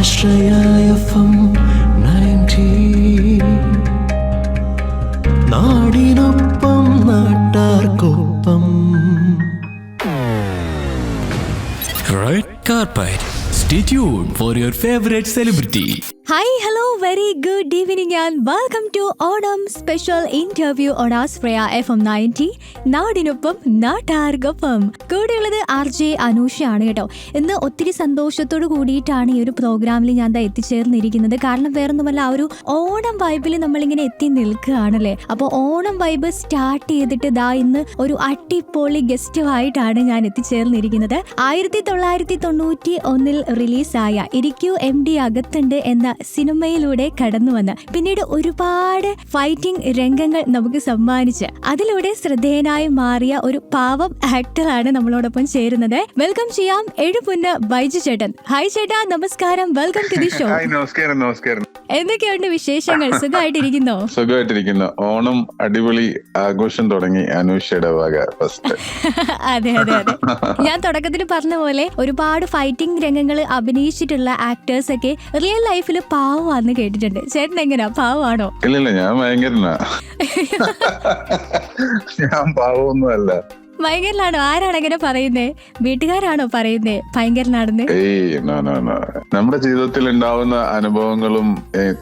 ആശ്രയ FM 90 നാടിനൊപ്പം നാട്ടാർക്കൊപ്പം. Red carpet. Stay tuned for your favorite celebrity. Hi, hello, very good evening and welcome to Onam special interview on Aspraya FM 90 നാടിനൊപ്പം നാട്ടാർക്കൊപ്പം. കൂടെയുള്ളത് RJ അനൂഷയാണ് കേട്ടോ. ഇന്ന് ഒത്തിരി സന്തോഷത്തോട് കൂടിയിട്ടാണ് ഈ ഒരു പ്രോഗ്രാമിൽ ഞാൻ എത്തിച്ചേർന്നിരിക്കുന്നത്. കാരണം വേറൊന്നുമല്ല, ആ ഒരു ഓണം വൈബിൽ നമ്മളിങ്ങനെ എത്തി നിൽക്കുകയാണല്ലേ. അപ്പോൾ ഓണം വൈബ് സ്റ്റാർട്ട് ചെയ്തിട്ട് ഇന്ന് ഒരു അടിപൊളി ഗസ്റ്റുമായിട്ടാണ് ഞാൻ എത്തിച്ചേർന്നിരിക്കുന്നത്. 1991 റിലീസായ ഇരിക്കൂ MD അകത്തുണ്ട് എന്ന സിനിമയിലൂടെ കടന്നു വന്ന് പിന്നീട് ഒരുപാട് ഫൈറ്റിംഗ് രംഗങ്ങൾ നമുക്ക് സമ്മാനിച്ച് അതിലൂടെ ശ്രദ്ധേയനായി മാറിയ ഒരു പാവം ആക്ടറാണ് നമ്മളോടൊപ്പം ചേരുന്നത്. വെൽക്കം ചെയ്യാം എഴുപുന്ന ബൈജു ചേട്ടൻ. ഹായ് ചേട്ടാ, നമസ്കാരം. Welcome to the show. നമസ്കാരം. എന്തൊക്കെയുണ്ട് വിശേഷങ്ങൾ? സുഖമായിട്ടിരിക്കുന്നോ? സുഖമായിട്ടിരിക്കുന്നു. ഓണം അടിപൊളി ആഘോഷം തുടങ്ങി അനൂഷയുടെ വക ഫസ്റ്റ്. അതെ അതെ അതെ, ഞാൻ തുടക്കത്തിൽ പറഞ്ഞ പോലെ ഒരുപാട് ഫൈറ്റിംഗ് രംഗങ്ങൾ അഭിനയിച്ചിട്ടുള്ള ആക്ടേഴ്സ് ഒക്കെ റിയൽ ലൈഫിൽ പാവമാണെന്ന് കേട്ടിട്ടുണ്ട്. ചേട്ടൻ എങ്ങനെയാ, പാവമാണോ? ഇല്ല, ഞാൻ ഭയങ്കരനാ. ഞാൻ പാവമൊന്നും അല്ല. ഭയങ്കരനാണോ? ആരാണ് അങ്ങനെ പറയുന്നേ? വീട്ടുകാരാണോ പറയുന്നേ ഭയങ്കരനാണെന്ന്? ഏയ് നോ. നമ്മുടെ ജീവിതത്തിൽ ഉണ്ടാവുന്ന അനുഭവങ്ങളും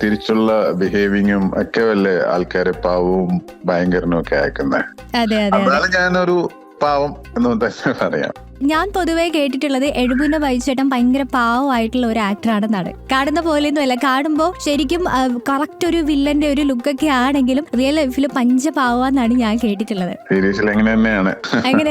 തിരിച്ചുള്ള ബിഹേവിങ്ങും ഒക്കെ വല്ലേ ആൾക്കാരെ പാവവും ഭയങ്കരനും ഒക്കെ ആക്കുന്നത്. അതെ അതെ, അതാണ് ഞാനൊരു പാവം എന്ന് തന്നെ പറയാം. ഞാൻ പൊതുവേ കേട്ടിട്ടുള്ളത് എഴുപുന്ന ബൈജുചേട്ടൻ ഭയങ്കര പാവമായിട്ടുള്ള ഒരു ആക്ടറാണെന്നാണ്. കാണുന്ന പോലെയൊന്നും അല്ല, കാണുമ്പോൾ ശരിക്കും കറക്റ്റ് ഒരു വില്ലന്റെ ഒരു ലുക്കൊക്കെ ആണെങ്കിലും റിയൽ ലൈഫിൽ പഞ്ചപാവാന്നാണ് ഞാൻ കേട്ടിട്ടുള്ളത്. സീരീസിൽ അങ്ങനെ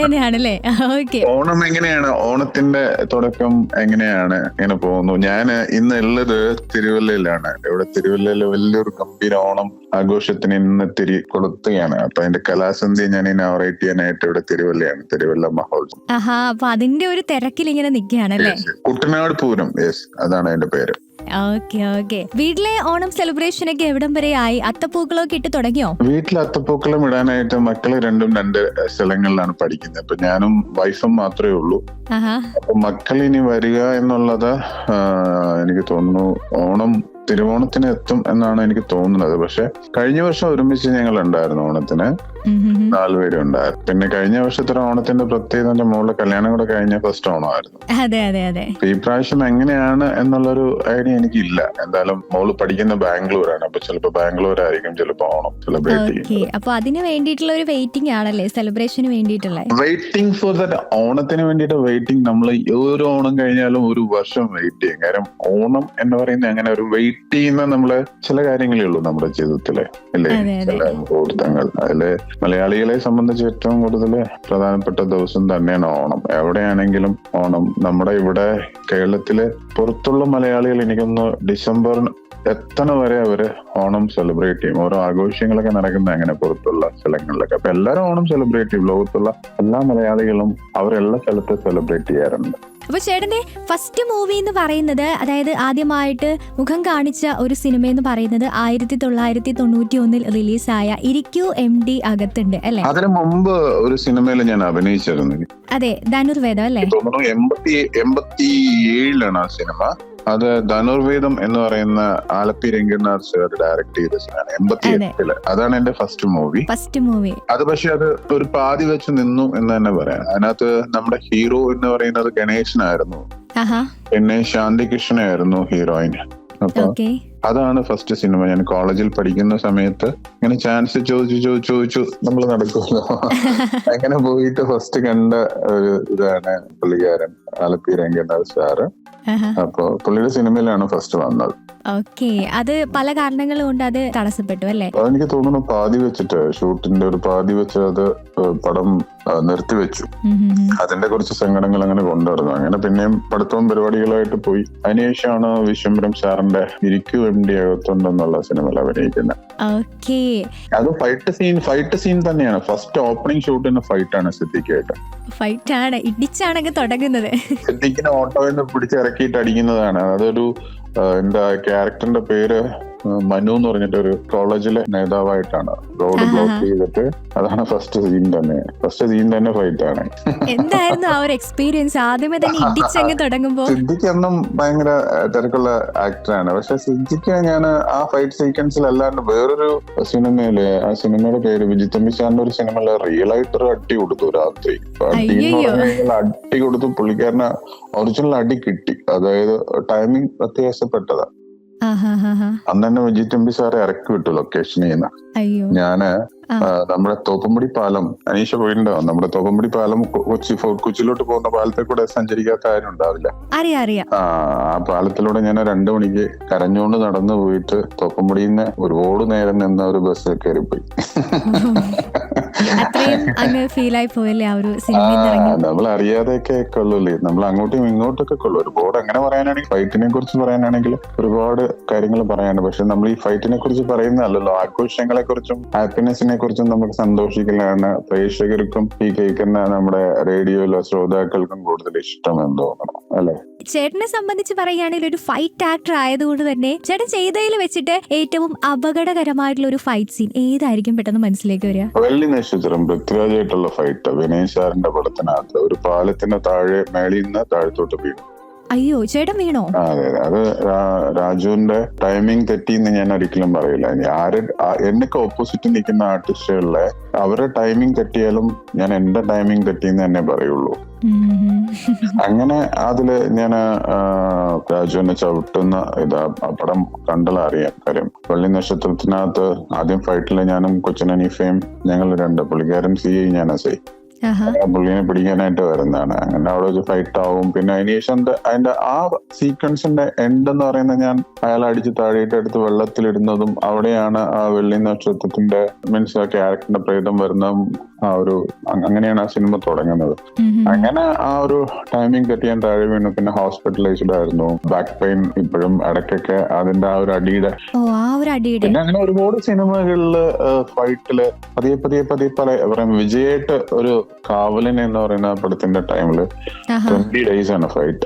തന്നെയാണല്ലേ? ഓക്കെ. ഓണം എങ്ങനെയാണ്, ഓണത്തിന്റെ തുടക്കം എങ്ങനെയാണ് ഇങ്ങനെ പോകുന്നു? ഞാൻ ഇന്ന് ഉള്ളത് തിരുവല്ലയിലാണ്. ഇവിടെ തിരുവല്ലയില് വലിയൊരു ഗംഭീര ഓണം ആഘോഷത്തിന് ഇന്ന് കൊടുക്കുകയാണ്. അപ്പൊ അതിന്റെ കലാസന്ധ്യ ഞാൻ ഇനോറേറ്റ് ചെയ്യാനായിട്ട് ഇവിടെ തിരുവല്ലയാണ്, തിരുവല്ല മഹോത്സവം. ആഹാ, അപ്പൊ അതിന്റെ ഒരു തിരക്കിൽ ഇങ്ങനെ നിൽക്കുകയാണല്ലേ? കുട്ടനാട് പൂരം, അതാണ് അതിന്റെ പേര്. ഓക്കെ. വീട്ടിലെ ഓണം സെലിബ്രേഷൻ ഒക്കെ എവിടം വരെ ആയി? അത്തപ്പൂക്കളൊക്കെ ഇട്ട് തുടങ്ങിയോ? വീട്ടിൽ അത്തപ്പൂക്കളം ഇടാനായിട്ട് മക്കള് രണ്ട് സ്ഥലങ്ങളിലാണ് പഠിക്കുന്നത്. അപ്പൊ ഞാനും വൈഫും മാത്രമേ ഉള്ളൂ. അപ്പൊ മക്കൾ ഇനി വരിക എന്നുള്ളത് എനിക്ക് തോന്നുന്നു ഓണം തിരുവോണത്തിന് എത്തും എന്നാണ് എനിക്ക് തോന്നുന്നത്. പക്ഷെ കഴിഞ്ഞ വർഷം ഒരുമിച്ച് ഞങ്ങൾ ഉണ്ടായിരുന്നു ഓണത്തിന്, 4 പേരും ഉണ്ടായിരുന്നു. പിന്നെ കഴിഞ്ഞ വർഷത്തെ ഓണത്തിന്റെ പ്രത്യേകത എന്റെ മോളുടെ കല്യാണം കൂടെ കഴിഞ്ഞ ഫസ്റ്റ് ഓണമായിരുന്നു. അതെ. ഈ പ്രാവശ്യം എങ്ങനെയാണ് എന്നുള്ളൊരു ഐഡിയ എനിക്കില്ല. എന്തായാലും മോള് പഠിക്കുന്ന ബാംഗ്ലൂരാണ്. അപ്പൊ ചിലപ്പോ ബാംഗ്ലൂരായിരിക്കും ചിലപ്പോ ഓണം സെലിബ്രേറ്റ് ചെയ്യുന്നത്. അപ്പൊ അതിന് വേണ്ടിയിട്ടുള്ള ഒരു വെയിറ്റിംഗ് ആണല്ലേ, സെലിബ്രേഷന് വേണ്ടിയിട്ടുള്ള വെയിറ്റിംഗ് ഫോർ ദാറ്റ്. ഓണത്തിന് വേണ്ടിയിട്ട് വെയിറ്റിംഗ്. നമ്മൾ ഓരോ ഓണം കഴിഞ്ഞാലും ഒരു വർഷം വെയിറ്റ് ചെയ്യും. കാരണം ഓണം എന്ന് പറയുന്നത് അങ്ങനെ ഒരു വെയിറ്റ് ചെയ്യുന്ന നമ്മള് ചില കാര്യങ്ങളേ ഉള്ളൂ നമ്മുടെ ജീവിതത്തില്, അല്ലേ? ചില മുഹൂർത്തങ്ങൾ. അതില് മലയാളികളെ സംബന്ധിച്ച് ഏറ്റവും കൂടുതൽ പ്രധാനപ്പെട്ട ദിവസം തന്നെയാണ് ഓണം. എവിടെയാണെങ്കിലും ഓണം. നമ്മുടെ ഇവിടെ കേരളത്തില് പുറത്തുള്ള മലയാളികൾ എനിക്കൊന്ന് ഡിസംബർ എത്തണ വരെ അവര് ഓണം സെലിബ്രേറ്റ് ചെയ്യും. ഓരോ ആഘോഷങ്ങളൊക്കെ നടക്കുന്ന അങ്ങനെ പുറത്തുള്ള സ്ഥലങ്ങളിലൊക്കെ. അപ്പൊ എല്ലാവരും ഓണം സെലിബ്രേറ്റ് ചെയ്യും. ലോകത്തുള്ള എല്ലാ മലയാളികളും അവരെല്ലാ സ്ഥലത്തും സെലിബ്രേറ്റ് ചെയ്യാറുണ്ട്. അപ്പൊ ചേട്ടന്റെ ഫസ്റ്റ് മൂവി എന്ന് പറയുന്നത്, അതായത് ആദ്യമായിട്ട് മുഖം കാണിച്ച ഒരു സിനിമ എന്ന് പറയുന്നത് 1991 റിലീസായ ഇരിക്കൂ MD അകത്തുണ്ട് അല്ലെ? അതിനു മുമ്പ് ഒരു സിനിമയിൽ ഞാൻ അഭിനയിച്ചിരുന്നു. അതെ, ധനുർവേദം അല്ലെ? 87 ആ സിനിമ. അത് ധനുർവേദം എന്ന് പറയുന്ന ആലപ്പി രംഗനാഥ് സാർ ഡയറക്ട് ചെയ്ത സിനിമ 88. അതാണ് എന്റെ ഫസ്റ്റ് മൂവി. അത് പക്ഷെ അത് ഒരു പാതി വെച്ച് നിന്നു എന്ന് തന്നെ പറയാം. അതിനകത്ത് നമ്മുടെ ഹീറോ എന്ന് പറയുന്നത് ഗണേശനായിരുന്നു, പിന്നെ ശാന്തി കൃഷ്ണയായിരുന്നു ഹീറോയിൻ. അപ്പൊ അതാണ് ഫസ്റ്റ് സിനിമ. ഞാൻ കോളേജിൽ പഠിക്കുന്ന സമയത്ത് ഇങ്ങനെ ചാൻസ് ചോദിച്ചു നമ്മൾ നടക്കുമല്ലോ, അങ്ങനെ പോയിട്ട് ഫസ്റ്റ് കണ്ട ഒരു ഇതാണ് പുള്ളിക്കാരൻ ആലപ്പി രംഗനാഥ് സാറ്. അപ്പൊ പുള്ളിയുടെ സിനിമയിലാണ് ഫസ്റ്റ് വന്നത്. അത് പല കാരണങ്ങൾ കൊണ്ട് അത് തടസ്സപ്പെട്ടു അല്ലേ? അതെനിക്ക് തോന്നുന്നു പാതി വെച്ചിട്ട്, ഷൂട്ടിന്റെ ഒരു പാതി വെച്ച് അത് പടം നിർത്തിവെച്ചു. അതിന്റെ കുറച്ച് സങ്കടങ്ങൾ അങ്ങനെ കൊണ്ടുവരുന്നു. അങ്ങനെ പിന്നെയും പഠിത്തവും പരിപാടികളായിട്ട് പോയി. അതിനുശേഷമാണ് വിശ്വംബരം സാറിന്റെ ഇരിക്കൂ MD അകത്തുണ്ടെന്നുള്ള സിനിമയിൽ അഭിനയിക്കുന്നത്. അത് ഫൈറ്റ് സീൻ തന്നെയാണ്. ഫസ്റ്റ് ഓപ്പണിംഗ് ഷൂട്ടിന് ഫൈറ്റ് ആണ് സിദ്ദിഖായിട്ട്. ഫൈറ്റാണ്, ഇടിച്ചാണ് തുടങ്ങുന്നത്. സിദ്ദിഖിനെ ഓട്ടോയിൽ നിന്ന് പിടിച്ചിറക്കിയിട്ട് അടിക്കുന്നതാണ്. അതൊരു എന്താ ക്യാരക്ടറിന്റെ പേര് മനു എന്ന് പറഞ്ഞിട്ട് ഒരു കോളേജിലെ നേതാവായിട്ടാണ്. റോഡ് ബ്ലോക്ക് ചെയ്തിട്ട് അതാണ് ഫസ്റ്റ് സീൻ തന്നെ ഫൈറ്റ് ആണ്. എന്തായിരുന്നു ആ ഒരു എക്സ്പീരിയൻസ് ആദ്യമേ തന്നെ ഇടിച്ചങ്ങ് തുടങ്ങുമ്പോ? സിദ്ദിഖ് എന്നും ഭയങ്കര തിരക്കുള്ള ആക്ടറാണ്. പക്ഷെ സിദ്ദിഖ് ഞാൻ ആ ഫൈറ്റ് സീക്വൻസിൽ അല്ലാണ്ട് വേറൊരു സിനിമയില്, ആ സിനിമയുടെ പേര് വിജിത്തമ്പി സാറിന്റെ ഒരു സിനിമയില് റിയൽ ആയിട്ടൊരു അടി കൊടുത്തു രാത്രി. അടി കൊടുത്തു, പുള്ളിക്കാരന് ഒറിജിനൽ അടി കിട്ടി. അതായത് ടൈമിംഗ് വ്യത്യാസപ്പെട്ടതാ. അന്ന് തന്നെ വിജിത്തമ്പി സാറെ ഇറക്കി വിട്ടു ലൊക്കേഷനിൽ നിന്ന്. ഞാന് നമ്മുടെ തോപ്പുംപടി പാലം, അനീഷ പോയിട്ടുണ്ടാവും, നമ്മുടെ തോപ്പുംപടി പാലം കൊച്ചിയിലോട്ട് പോകുന്ന പാലത്തെ കൂടെ സഞ്ചരിക്കാത്ത ആരും ഉണ്ടാവില്ല. ആ പാലത്തിലൂടെ ഞാൻ 2 മണിക്ക് കരഞ്ഞുകൊണ്ട് നടന്നു പോയിട്ട് തോപ്പുംപടിയിൽ നിന്ന് ഒരുപാട് നേരം നിന്ന ഒരു ബസ് കയറിപ്പോയി. നമ്മൾ അറിയാതെയൊക്കെ കൊള്ളൂല്ലേ, നമ്മൾ അങ്ങോട്ടും ഇങ്ങോട്ടൊക്കെ കൊള്ളു ഒരുപാട്. അങ്ങനെ പറയാനാണെങ്കിൽ ഫൈറ്റിനെ കുറിച്ച് പറയാനാണെങ്കിൽ ഒരുപാട് കാര്യങ്ങൾ പറയാനുണ്ട്. പക്ഷെ നമ്മൾ ഈ ഫൈറ്റിനെ കുറിച്ച് പറയുന്നതല്ലല്ലോ, ആഘോഷങ്ങളെ കുറിച്ചും ഹാപ്പിനെസിനെ കുറിച്ചും നമുക്ക് സന്തോഷിക്കലാണ് പ്രേക്ഷകർക്കും ഈ കേൾക്കുന്ന നമ്മുടെ റേഡിയോയിലെ ശ്രോതാക്കൾക്കും കൂടുതൽ ഇഷ്ടം എന്ന് തോന്നണം അല്ലെ? ചേട്ടനെ സംബന്ധിച്ച് പറയുകയാണെങ്കിൽ ഒരു ഫൈറ്റ് ആക്ടർ ആയതുകൊണ്ട് തന്നെ ചേട്ടൻ ചെയ്തതിൽ വെച്ചിട്ട് ഏറ്റവും അപകടകരമായിട്ടുള്ള ഒരു ഫൈറ്റ് സീൻ ഏതായിരിക്കും പെട്ടെന്ന് മനസ്സിലേക്ക് വരിക? വെള്ളി നക്ഷത്രം പൃഥ്വിരാജായിട്ടുള്ള ഫൈറ്റ്, വിനയ് സാറിന്റെ പടത്തിനകത്ത് ഒരു പാലത്തിന്റെ താഴെ മേളിൽ നിന്ന് താഴത്തോട്ട് വീണു. അയ്യോ, ചേട്ടൻ വീണോ? അതെ, അത് രാജുവിന്റെ ടൈമിംഗ് തെറ്റിന്ന് ഞാൻ ഒരിക്കലും പറയില്ല. എന്നൊക്കെ ഓപ്പോസിറ്റ് നിൽക്കുന്ന ആർട്ടിസ്റ്റുകളിലെ അവരുടെ ടൈമിംഗ് തെറ്റിയാലും ഞാൻ എന്റെ ടൈമിംഗ് തെറ്റിന്ന് തന്നെ പറയുള്ളൂ. അങ്ങനെ അതില് ഞാൻ രാജുവിനെ ചവിട്ടുന്ന ആ പടം കണ്ടാലറിയാം കാര്യം. വെള്ളി നക്ഷത്രത്തിനകത്ത് ആദ്യം ഫൈറ്റില് ഞാനും കൊച്ചിനീഫയും ഞങ്ങൾ 2, പുള്ളിക്കാരൻ CI, ഞാൻ SI, പുള്ളിനെ പിടിക്കാനായിട്ട് വരുന്നതാണ്. അങ്ങനെ അവിടെ ഒരു ഫൈറ്റ് ആവും. പിന്നെ അതിനുശേഷം അതിന്റെ ആ സീക്വൻസിന്റെ എൻഡ് എന്ന് പറയുന്നത് ഞാൻ അയാളെ അടിച്ച് താഴെയിട്ട് എടുത്ത് വെള്ളത്തിലിടുന്നതും അവിടെയാണ് ആ വെള്ളി നക്ഷത്രത്തിന്റെ മീൻസ് ആ ക്യാരക്ടറിന്റെ പ്രേതം വരുന്ന ആ ഒരു, അങ്ങനെയാണ് ആ സിനിമ തുടങ്ങുന്നത്. അങ്ങനെ ആ ഒരു ടൈമിംഗ് തെറ്റിയാൻ താഴെ വീണു. പിന്നെ ഹോസ്പിറ്റലൈസ്ഡ് ആയിരുന്നു, ബാക്ക് പെയിൻ ഇപ്പോഴും ഇടയ്ക്കൊക്കെ അതിന്റെ ആ ഒരു അടിയുടെ. പിന്നെ അങ്ങനെ ഒരുപാട് സിനിമകളില് ഫൈറ്റില് പതിയെ പറയാം. വിജയായിട്ട് ഒരു കാവലൻ എന്ന് പറയുന്ന പടത്തിന്റെ ടൈമില് 20 days ആണ് ഫൈറ്റ്.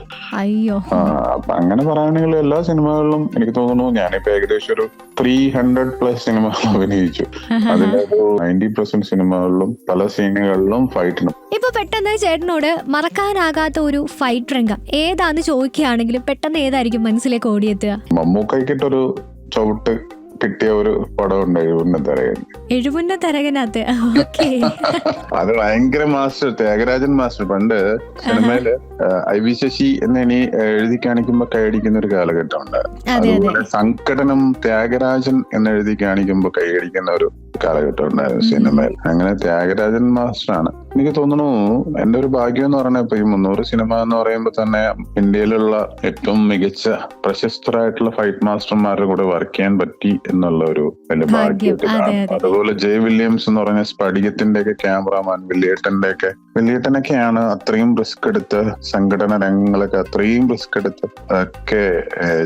അപ്പൊ അങ്ങനെ പറയുകയാണെങ്കിൽ എല്ലാ സിനിമകളിലും എനിക്ക് തോന്നുന്നു ഞാനിപ്പോ ഏകദേശം ഒരു 300+ സിനിമകൾ അഭിനയിച്ചു. അതിലൊരു 90% സിനിമകളിലും പല സീനുകളിലും ഫൈറ്റിനും. ഇപ്പൊ പെട്ടെന്ന് ചേട്ടനോട് മറക്കാനാകാത്ത ഒരു ഫൈറ്റ് രംഗം ഏതാന്ന് ചോദിക്കുകയാണെങ്കിലും പെട്ടെന്ന് ഏതായിരിക്കും മനസ്സിലേക്ക് ഓടിയെത്തുക? മമ്മൂക്കയ്ക്കിട്ടൊരു ചവിട്ട് കിട്ടിയ ഒരു പടം ഉണ്ട്, എഴുപുന്ന തരകനകത്ത്. അത് ഭയങ്കര മാസ്റ്റർ, ത്യാഗരാജൻ മാസ്റ്റർ. പണ്ട് സിനിമയില് IV ശശി എന്നിനി എഴുതി കാണിക്കുമ്പോ കൈയടിക്കുന്ന ഒരു കാലഘട്ടം ഉണ്ട്. അതുപോലെ സംഘടനം ത്യാഗരാജൻ എന്നെഴുതി കാണിക്കുമ്പോ കൈയടിക്കുന്ന ഒരു കാലഘട്ടം ഉണ്ടായിരുന്നു സിനിമയിൽ. അങ്ങനെ ത്യാഗരാജൻ മാസ്റ്ററാണ്. എനിക്ക് തോന്നുന്നു എന്റെ ഒരു ഭാഗ്യം എന്ന് പറഞ്ഞാൽ ഇപ്പൊ ഈ 300 സിനിമ എന്ന് പറയുമ്പോ തന്നെ ഇന്ത്യയിലുള്ള ഏറ്റവും മികച്ച പ്രശസ്തരായിട്ടുള്ള ഫൈറ്റ് മാസ്റ്റർമാരുടെ കൂടെ വർക്ക് ചെയ്യാൻ പറ്റി എന്നുള്ള ഒരു വലിയ ഭാഗ്യത്തിലാണ്. അതുപോലെ ജെ വില്യംസ് എന്ന് പറഞ്ഞ സ്ഫടികത്തിന്റെ ഒക്കെ ക്യാമറാമാൻ, വില്ലേട്ടനൊക്കെയാണ് അത്രയും റിസ്ക് എടുത്ത് സംഘടന രംഗങ്ങളൊക്കെ അത്രയും റിസ്ക് എടുത്ത് ഒക്കെ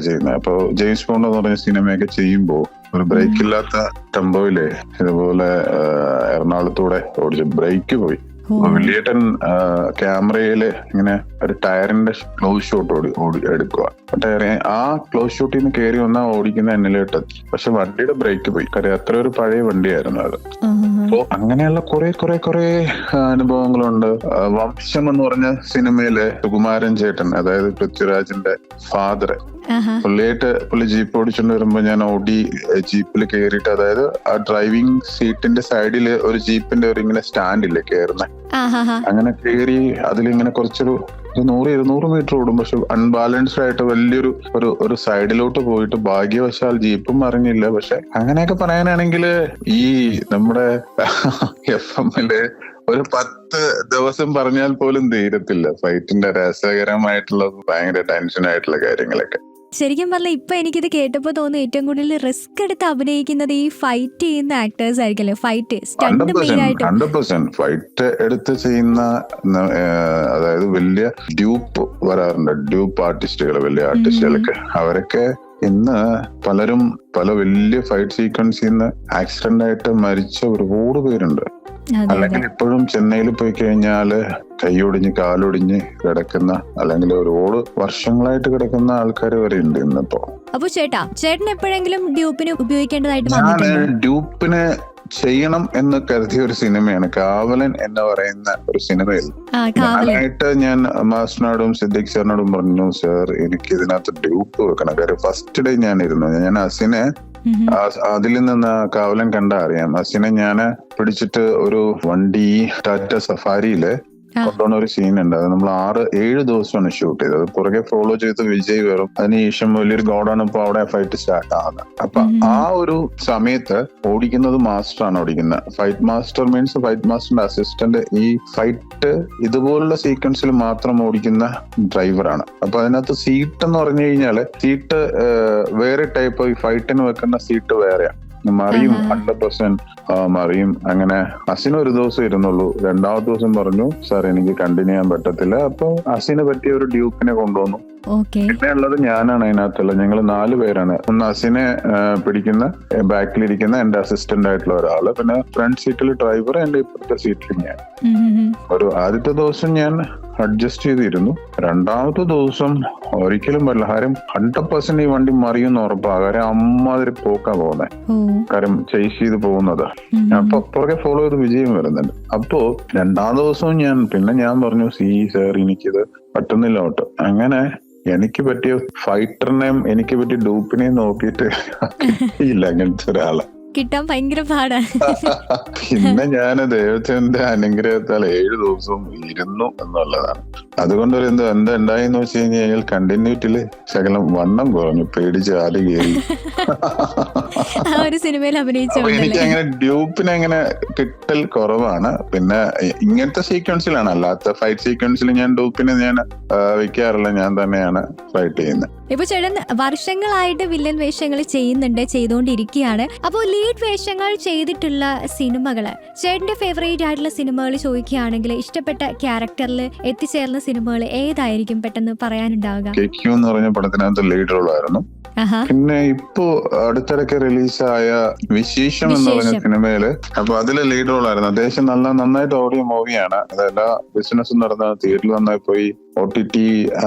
ചെയ്യുന്നത്. അപ്പൊ ജെയിംസ് ബോണ്ട് എന്ന് പറഞ്ഞ സിനിമയൊക്കെ ചെയ്യുമ്പോ ഒരു ബ്രേക്ക് ഇല്ലാത്ത ടെമ്പോയില് ഇതുപോലെ എറണാകുളത്തൂടെ ഓടിച്ച് ബ്രേക്ക് പോയി. വില്ലേട്ടൻ ക്യാമറയില് ഇങ്ങനെ ഒരു ടയറിന്റെ ക്ലോസ് ഷോട്ട് എടുക്കുക. ടയർ ആ ക്ലോസ് ഷോട്ടിൽ നിന്ന് കയറി വന്നാൽ ഓടിക്കുന്ന എന്നിലോട്ട്, പക്ഷെ വണ്ടിയുടെ ബ്രേക്ക് പോയി. കാര്യം അത്ര ഒരു പഴയ വണ്ടിയായിരുന്നു അത്. അപ്പോ അങ്ങനെയുള്ള കുറെ അനുഭവങ്ങളുണ്ട്. വംശം എന്ന് പറഞ്ഞ സിനിമയിലെ സുകുമാരൻ ചേട്ടൻ, അതായത് പൃഥ്വിരാജിന്റെ ഫാദർ, പുള്ളി ജീപ്പ് ഓടിച്ചോണ്ട് വരുമ്പോ ഞാൻ ഓടി ജീപ്പിൽ കയറിയിട്ട്, അതായത് ആ ഡ്രൈവിംഗ് സീറ്റിന്റെ സൈഡില് ഒരു ജീപ്പിന്റെ ഒരു ഇങ്ങനെ സ്റ്റാൻഡില്ലേ കയറുന്ന, അങ്ങനെ കയറി അതിലിങ്ങനെ കുറച്ചൊരു 100-200 മീറ്റർ ഓടും. പക്ഷെ അൺബാലൻസ്ഡ് ആയിട്ട് വലിയൊരു ഒരു സൈഡിലോട്ട് പോയിട്ട് ഭാഗ്യവശാൽ ജീപ്പും അറിഞ്ഞില്ല. പക്ഷെ അങ്ങനെയൊക്കെ പറയാനാണെങ്കിൽ ഈ നമ്മുടെ FM-ല് ഒരു 10 ദിവസം പറഞ്ഞാൽ പോലും തീരത്തില്ല ഫൈറ്റിന്റെ രസകരമായിട്ടുള്ള ഭയങ്കര ടെൻഷൻ ആയിട്ടുള്ള കാര്യങ്ങളൊക്കെ. ശരിക്കും പറഞ്ഞാൽ ഇപ്പൊ എനിക്കിത് കേട്ടപ്പോ തോന്നുന്നു ഏറ്റവും കൂടുതൽ റിസ്ക് എടുത്ത് അഭിനയിക്കുന്നത് ഈ ഫൈറ്റ് ചെയ്യുന്ന ആക്ടേഴ്സ് ആയിരിക്കല്ലേ? ഫൈറ്റ് 100% ഫൈറ്റ് എടുത്ത് ചെയ്യുന്ന, അതായത് വലിയ ഡ്യൂപ്പ് വരാറുണ്ട്, ഡ്യൂപ്പ് ആർട്ടിസ്റ്റുകൾ, വലിയ ആർട്ടിസ്റ്റുകളൊക്കെ. അവരൊക്കെ ഇന്ന് പലരും പല വലിയ ഫൈറ്റ് സീക്വൻസിൽ നിന്ന് ആക്സിഡന്റ് ആയിട്ട് മരിച്ച ഒരുപാട് പേരുണ്ട്. അല്ലെങ്കിൽ ഇപ്പോഴും ചെന്നൈയിൽ പോയി കഴിഞ്ഞാല് കൈയൊടിഞ്ഞ് കാലൊടിഞ്ഞ് കിടക്കുന്ന അല്ലെങ്കിൽ ഒരുപാട് വർഷങ്ങളായിട്ട് കിടക്കുന്ന ആൾക്കാർ വരെ ഉണ്ട് ഇന്നിപ്പോ. അപ്പൊ ചേട്ടൻ എപ്പോഴെങ്കിലും ഡ്യൂപ്പിന് ഉപയോഗിക്കേണ്ടതായിട്ട് ഞാൻ ഡ്യൂപ്പിന് ചെയ്യണം എന്ന് കരുതിയ ഒരു സിനിമയാണ് കാവലൻ എന്ന് പറയുന്ന ഒരു സിനിമയിൽ. ഞാനായിട്ട് ഞാൻ മാസ്റ്ററിനോടും സിദ്ദിഖ് സാറിനോടും പറഞ്ഞു, സാർ എനിക്ക് ഇതിനകത്ത് ഡ്യൂപ്പ് വെക്കണം. കാര്യം ഫസ്റ്റ് ഡേ ഞാൻ അസിനെ അതിൽ നിന്ന് കാവലൻ കണ്ടാ അറിയാം. അസിനെ ഞാന് പിടിച്ചിട്ട് ഒരു വണ്ടി ടാറ്റ സഫാരിയില് കൊണ്ടുപോകുന്ന ഒരു സീൻ ഉണ്ട്. അത് നമ്മൾ 6-7 ദിവസമാണ് ഷൂട്ട് ചെയ്തത്. പുറകെ ഫോളോ ചെയ്ത് വിജയ് വരും. അതിനുശേഷം വലിയൊരു ഗോഡാണ് ഇപ്പൊ അവിടെ ഫൈറ്റ് സ്റ്റാർട്ട് ആകുന്നത്. അപ്പൊ ആ ഒരു സമയത്ത് ഓടിക്കുന്നത് മാസ്റ്ററാണ് ഓടിക്കുന്നത്. ഫൈറ്റ് മാസ്റ്റർ മീൻസ് ഫൈറ്റ് മാസ്റ്ററിന്റെ അസിസ്റ്റന്റ്. ഈ ഫൈറ്റ് ഇതുപോലുള്ള സീക്വൻസിൽ മാത്രം ഓടിക്കുന്ന ഡ്രൈവറാണ്. അപ്പൊ അതിനകത്ത് സീറ്റ് എന്ന് പറഞ്ഞു കഴിഞ്ഞാല് സീറ്റ് വേറെ ടൈപ്പ്, ഈ ഫൈറ്റിന് വെക്കുന്ന സീറ്റ് വേറെയാണ്. മറിയും 100% മറിയും. അങ്ങനെ അസിന് ഒരു ദിവസം ഇരുന്നുള്ളൂ. 2ാമത്തെ ദിവസം പറഞ്ഞു, സാർ എനിക്ക് കണ്ടിന്യൂ ചെയ്യാൻ പറ്റത്തില്ല. അപ്പൊ അസിന് പറ്റിയ ഒരു ഡ്യൂക്കിനെ കൊണ്ടുവന്നു. പിന്നെ ഉള്ളത് ഞാനാണ് അതിനകത്തുള്ള. ഞങ്ങൾ 4 പേരാണ്. ഒന്ന് അസിനെ പിടിക്കുന്ന ബാക്കിലിരിക്കുന്ന എന്റെ അസിസ്റ്റന്റ് ആയിട്ടുള്ള ഒരാള്, പിന്നെ ഫ്രണ്ട് സീറ്റിൽ ഡ്രൈവർ, എന്റെ ഇപ്പുറത്തെ സീറ്റിൽ ഞാൻ. ആദ്യത്തെ ദിവസം ഞാൻ അഡ്ജസ്റ്റ് ചെയ്തിരുന്നു. 2ാമത്തെ ദിവസം ഒരിക്കലും പറ്റില്ല. കാര്യം 100% ഈ വണ്ടി മറിയുന്ന ഉറപ്പാ. കാര്യം അമ്മാതിരി പോക്കാ പോകുന്നത്. കാര്യം ചേസ് ചെയ്ത് പോകുന്നത്. അപ്പൊ പുറകെ ഫോളോ ചെയ്ത് വിജയം വരുന്നുണ്ട്. അപ്പോ 2ാം ദിവസവും ഞാൻ പറഞ്ഞു, സാർ എനിക്കിത് പറ്റുന്നില്ല കേട്ടോ. അങ്ങനെ എനിക്ക് പറ്റിയ ഫൈറ്ററിനെയും എനിക്ക് പറ്റിയ ഡൂപ്പിനെയും നോക്കിയിട്ട് ഇല്ല അങ്ങനത്തെ ഒരാളെ കിട്ടാൻ ഭയങ്കര പാടാണ്. പിന്നെ ഞാൻ ദൈവത്തിന്റെ അനുഗ്രഹത്താൽ 7 ദിവസവും ഇരുന്നു എന്നുള്ളതാണ്. അതുകൊണ്ട് എന്താ ഉണ്ടായെന്ന് വെച്ച് കഴിഞ്ഞാൽ കണ്ടിന്യൂറ്റില് ശകലം വണ്ണം കുറഞ്ഞു, പേടിച്ച് ആല് കയറി. എനിക്ക് അങ്ങനെ ഡ്യൂപ്പിനെ അങ്ങനെ കിട്ടൽ കുറവാണ്. പിന്നെ ഇങ്ങനത്തെ സീക്വൻസിലാണ്. അല്ലാത്ത ഫൈറ്റ് സീക്വൻസിൽ ഞാൻ ഡ്യൂപ്പിനെ ഞാൻ വെക്കാറില്ല. ഞാൻ തന്നെയാണ് ഫൈറ്റ് ചെയ്യുന്നത്. ഇപ്പൊ ചേട്ടൻ വർഷങ്ങളായിട്ട് വില്ലൻ വേഷങ്ങൾ ചെയ്തുകൊണ്ടിരിക്കുകയാണ്. അപ്പോൾ ലീഡ് വേഷങ്ങൾ ചെയ്തിട്ടുള്ള സിനിമകള്, ചേട്ടന്റെ ഫേവറേറ്റ് ആയിട്ടുള്ള സിനിമകൾ ചോദിക്കുകയാണെങ്കിൽ ഇഷ്ടപ്പെട്ട ക്യാരക്ടറിൽ എത്തിച്ചേർന്ന സിനിമകൾ ഏതായിരിക്കും പെട്ടെന്ന് പറയാനുണ്ടാവുക? എന്ന് പറഞ്ഞ പടത്തിനകത്ത് ലീഡ് റോളായിരുന്നു. പിന്നെ ഇപ്പോ അടുത്തിടയ്ക്ക് റിലീസായ വിശേഷം എന്ന് പറഞ്ഞ സിനിമയില്, അപ്പൊ അതില് ലീഡ് റോളായിരുന്നു. അത്യാവശ്യം നന്നായിട്ട് ഓടിയ മൂവിയാണ്. അതെല്ലാ ബിസിനസ്സും നടന്ന തിയേറ്ററിൽ നന്നായി പോയി. OTT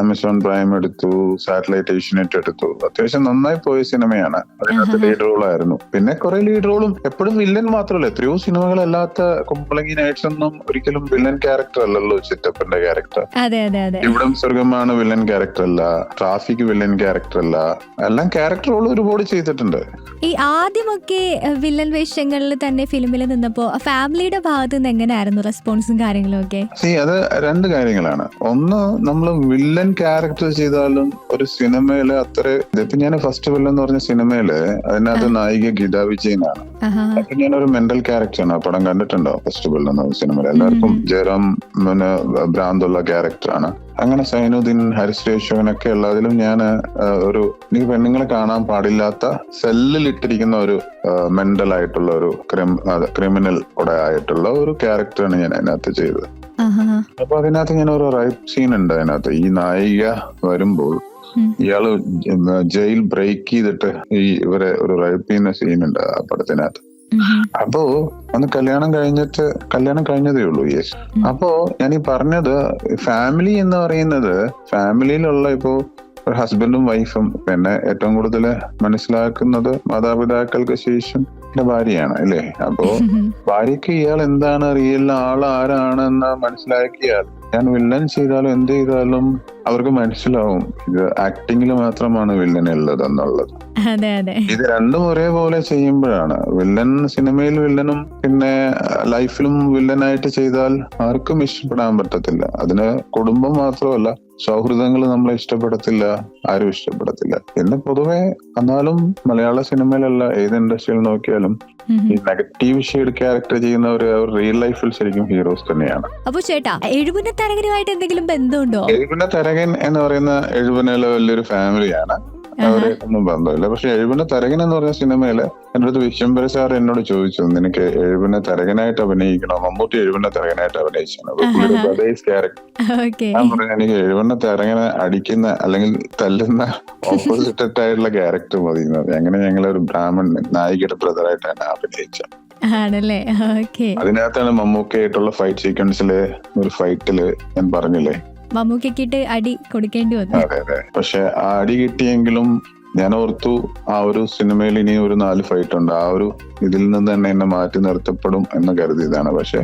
ആമസോൺ പ്രൈം എടുത്തു, സാറ്റലൈറ്റ് ഏഷ്യനെറ്റ് എടുത്തു. അത്യാവശ്യം നന്നായി പോയ സിനിമയാണ്. അതിനകത്ത് ലീഡ് റോളായിരുന്നു. പിന്നെ കുറെ ലീഡ് റോളും എപ്പോഴും വില്ലൻ മാത്രമല്ല, എത്രയോ സിനിമകളല്ലാത്ത കുമ്പളങ്ങി നൈറ്റ്സ് ഒന്നും ഒരിക്കലും വില്ലൻ ക്യാരക്ടർ അല്ലല്ലോ ചിറ്റപ്പന്റെ ക്യാരക്ടർ. ഇവിടം സ്വർഗമാണ് വില്ലൻ ക്യാരക്ടർ അല്ല, ട്രാഫിക് വില്ലൻ ക്യാരക്ടർ അല്ല, എല്ലാം ക്യാരക്ടർ റോൾ ഒരുപാട് ചെയ്തിട്ടുണ്ട്. ഈ ആദ്യമൊക്കെ വില്ലൻ വേഷങ്ങളിൽ തന്നെ ഫിലിമിൽ നിന്നപ്പോ ഫാമിലിയുടെ ഭാഗത്ത് നിന്ന് എങ്ങനെയായിരുന്നു റെസ്പോൺസും കാര്യങ്ങളും ഒക്കെ? അത് 2 കാര്യങ്ങളാണ്. ഒന്ന്, നമ്മള് വില്ലൻ ക്യാരക്ടർ ചെയ്താലും ഒരു സിനിമയില് അത്ര, ഇപ്പൊ ഞാൻ ഫസ്റ്റ് വില്ലൻ എന്ന് പറഞ്ഞ സിനിമയില് അതിനകത്ത് നായിക ഗീതാ വിജയനാണ്. അപ്പൊ ഞാനൊരു മെന്റൽ ക്യാരക്ടറാണ്. പടം കണ്ടിട്ടുണ്ടോ ഫസ്റ്റ് വില്ലൻ എന്ന സിനിമയിൽ? എല്ലാവർക്കും ജയറാം ഭ്രാന്തുള്ള ക്യാരക്ടറാണ്. അങ്ങനെ സൈനുദ്ദീൻ, ഹരിശ്രേഷവനൊക്കെ ഉള്ളതിലും ഞാൻ എനിക്ക് പെണ്ണുങ്ങളെ കാണാൻ പാടില്ലാത്ത സെല്ലിൽ ഇട്ടിരിക്കുന്ന ഒരു മെന്റൽ ആയിട്ടുള്ള ഒരു ക്രിമിനൽ കൂടെ ആയിട്ടുള്ള ഒരു ക്യാരക്ടറാണ് ഞാൻ അതിനകത്ത് ചെയ്തത്. അപ്പൊ അതിനകത്ത് ഞാൻ ഒരു റൈപ്പ് സീൻ ഉണ്ട് അതിനകത്ത്. ഈ നായിക വരുമ്പോൾ ഇയാള് ജയിൽ ബ്രേക്ക് ചെയ്തിട്ട് ഇവരെ ഒരു റൈപ്പ് ചെയ്യുന്ന സീൻ ഉണ്ട് ആ പടത്തിനകത്ത്. അപ്പോ അന്ന് കല്യാണം കഴിഞ്ഞതേ ഉള്ളൂ. യെസ്. അപ്പോ ഞാൻ ഈ പറഞ്ഞത് ഫാമിലി എന്ന് പറയുന്നത്, ഫാമിലിയിലുള്ള ഇപ്പോ ഒരു ഹസ്ബൻഡും വൈഫും, പിന്നെ ഏറ്റവും കൂടുതൽ മനസ്സിലാക്കുന്നത് മാതാപിതാക്കൾക്ക് ശേഷം ഭാര്യയാണ് അല്ലേ? അപ്പോ ഭാര്യക്ക് ഇയാൾ എന്താണ്, റിയൽ ആൾ ആരാണെന്ന് മനസ്സിലാക്കിയാൽ ഞാൻ വില്ലൻ ചെയ്താലും എന്ത് ചെയ്താലും അവർക്ക് മനസ്സിലാവും ഇത് ആക്ടിങ്ങിൽ മാത്രമാണ് വില്ലൻ ഉള്ളത് എന്നുള്ളത്. ഇത് രണ്ടും ഒരേപോലെ ചെയ്യുമ്പോഴാണ് വില്ലൻ, സിനിമയിൽ വില്ലനും പിന്നെ ലൈഫിലും വില്ലനായിട്ട് ചെയ്താൽ ആർക്കും ഇഷ്ടപ്പെടാൻ പറ്റത്തില്ല. അതിന് കുടുംബം മാത്രമല്ല, സൗഹൃദങ്ങൾ നമ്മളെ ഇഷ്ടപ്പെടത്തില്ല, ആരും ഇഷ്ടപ്പെടത്തില്ല. പിന്നെ പൊതുവെ എന്നാലും മലയാള സിനിമയിലല്ല, ഏത് ഇൻഡസ്ട്രിയിൽ നോക്കിയാലും ഈ നെഗറ്റീവ് ഷെയ്ഡ് ക്യാരക്ടർ ചെയ്യുന്നവര് അവർ റിയൽ ലൈഫിൽ ശരിക്കും ഹീറോസ് തന്നെയാണ്. അപ്പൊ ചേട്ടാ, എഴുപുന്ന തരകനുമായിട്ട് എന്തെങ്കിലും ബന്ധമുണ്ടോ? എഴുപുന്ന തരകൻ എന്ന് പറയുന്ന എഴുപുന്നയിലെ വലിയൊരു ഫാമിലിയാണ്. അവരെ ഒന്നും ബന്ധമില്ല. പക്ഷെ എഴുപുന്ന തരകൻ എന്ന് പറഞ്ഞ സിനിമയില് എന്റെ അടുത്ത് വിശ്വംഭര സാർ എന്നോട് ചോദിച്ചു, നിനക്ക് എഴുപുന്ന തരകനായിട്ട് അഭിനയിക്കണോ? മമ്മൂട്ടി എഴുപുന്ന തരകനായിട്ട് അഭിനയിക്കണം. ഞാൻ പറഞ്ഞു, എനിക്ക് എഴുപുന്ന തരകനെ അടിക്കുന്ന അല്ലെങ്കിൽ തല്ലുന്ന ഓപ്പോസിറ്റ് ആയിട്ടുള്ള ക്യാരക്ടർ മതി. അങ്ങനെ ഞങ്ങളൊരു ബ്രാഹ്മൺ നായികയുടെ ബ്രദറായിട്ടാണ് അഭിനയിച്ചത്. ആണല്ലേ? ഓക്കെ. അതിനകത്താണ് മമ്മൂക്കയായിട്ടുള്ള ഫൈറ്റ് സീക്വൻസില് ഒരു ഫൈറ്റില് ഞാൻ പറഞ്ഞില്ലേ, മമ്മൂക്കിട്ട് അടി കൊടുക്കേണ്ടി വന്നു. അതെ അതെ. പക്ഷെ ആ അടി കിട്ടിയെങ്കിലും ഞാൻ ഓർത്തു ആ ഒരു സിനിമയിൽ ഇനി ഒരു 4 ഫൈറ്റ് ഉണ്ട്, ആ ഒരു ഇതിൽ നിന്ന് തന്നെ എന്നെ മാറ്റി നിർത്തപ്പെടും എന്ന് കരുതിയതാണ്. പക്ഷെ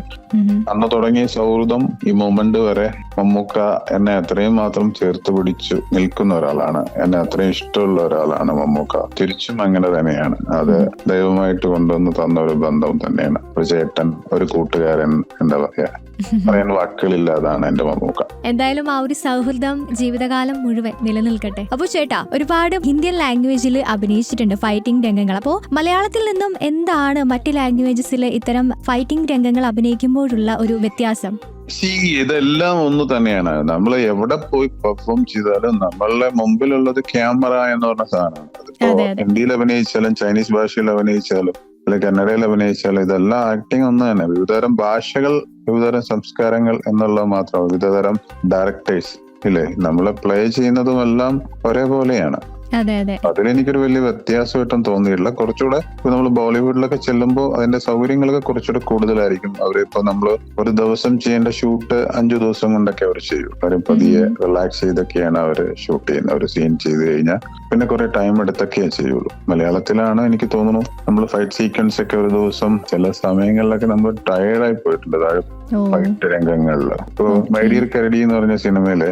അന്ന് തുടങ്ങിയ സൗഹൃദം ഈ മൊമെന്റ് വരെ മമ്മൂക്ക എന്നെ അത്രയും മാത്രം ചേർത്ത് പിടിച്ചു നിൽക്കുന്ന ഒരാളാണ്, എന്നെ അത്രയും ഇഷ്ടമുള്ള ഒരാളാണ് മമ്മൂക്ക. തിരിച്ചും അങ്ങനെ തന്നെയാണ്. അത് ദൈവമായിട്ട് കൊണ്ടുവന്ന് തന്ന ഒരു ബന്ധം തന്നെയാണ്. ഒരു ചേട്ടൻ, ഒരു കൂട്ടുകാരൻ, എന്താ പറയാ, പറയാൻ വാക്കുകളില്ലാതാണ് എന്റെ മമ്മൂക്ക. എന്തായാലും ആ ഒരു സൗഹൃദം ജീവിതകാലം മുഴുവൻ നിലനിൽക്കട്ടെ. അപ്പൊ ചേട്ടാ, ഒരുപാട് ഇന്ത്യൻ ലാംഗ്വേജിൽ അഭിനയിച്ചിട്ടുണ്ട് ഫൈറ്റിംഗ് രംഗങ്ങൾ. അപ്പോ മലയാളത്തിൽ നിന്നും എന്താണ് മറ്റ് ലാംഗ്വേജസിൽ ഇത്തരം ഫൈറ്റിംഗ് രംഗങ്ങൾ അഭിനയിക്കുമ്പോഴുള്ള ഒരു വ്യത്യാസം? ഇതെല്ലാം ഒന്ന് തന്നെയാണ്. നമ്മൾ എവിടെ പോയി പെർഫോം ചെയ്താലും നമ്മളുടെ മുമ്പിലുള്ളത് ക്യാമറ എന്ന് പറഞ്ഞ സാധനമാണ്. അതിപ്പോ ഹിന്ദിയിൽ അഭിനയിച്ചാലും ചൈനീസ് ഭാഷയിൽ അഭിനയിച്ചാലും അല്ലെങ്കിൽ കന്നഡയിൽ അഭിനയിച്ചാലും ഇതെല്ലാം ആക്ടിങ് ഒന്ന് തന്നെ. വിവിധതരം ഭാഷകൾ, വിവിധതരം സംസ്കാരങ്ങൾ എന്നുള്ളത് മാത്രം, വിവിധതരം ഡയറക്ടേഴ്സ് ഇല്ലേ, നമ്മളെ പ്ലേ ചെയ്യുന്നതും എല്ലാം ഒരേപോലെയാണ്. അതിലെനിക്കൊരു വലിയ വ്യത്യാസമായിട്ടും തോന്നിയിട്ടില്ല. കുറച്ചുകൂടെ ഇപ്പൊ നമ്മൾ ബോളിവുഡിലൊക്കെ ചെല്ലുമ്പോൾ അതിന്റെ സൗകര്യങ്ങളൊക്കെ കുറച്ചുകൂടെ കൂടുതലായിരിക്കും. അവരിപ്പോ നമ്മള് ഒരു ദിവസം ചെയ്യേണ്ട ഷൂട്ട് 5 ദിവസം കൊണ്ടൊക്കെ അവർ ചെയ്യും. അവർ പതിയെ റിലാക്സ് ചെയ്തൊക്കെയാണ് അവർ ഷൂട്ട് ചെയ്യുന്നത്. ഒരു സീൻ ചെയ്ത് കഴിഞ്ഞാൽ പിന്നെ കുറെ ടൈം എടുത്തൊക്കെ ചെയ്യുള്ളൂ. മലയാളത്തിലാണ് എനിക്ക് തോന്നുന്നു നമ്മൾ ഫൈറ്റ് സീക്വൻസ് ഒക്കെ ഒരു ദിവസം ചില സമയങ്ങളിലൊക്കെ നമ്മൾ ടയേർഡായി പോയിട്ടുണ്ട് ഫൈറ്റ് രംഗങ്ങളിൽ. ഇപ്പൊ മൈ ഡിയർ കരടി എന്ന് പറഞ്ഞ സിനിമയില്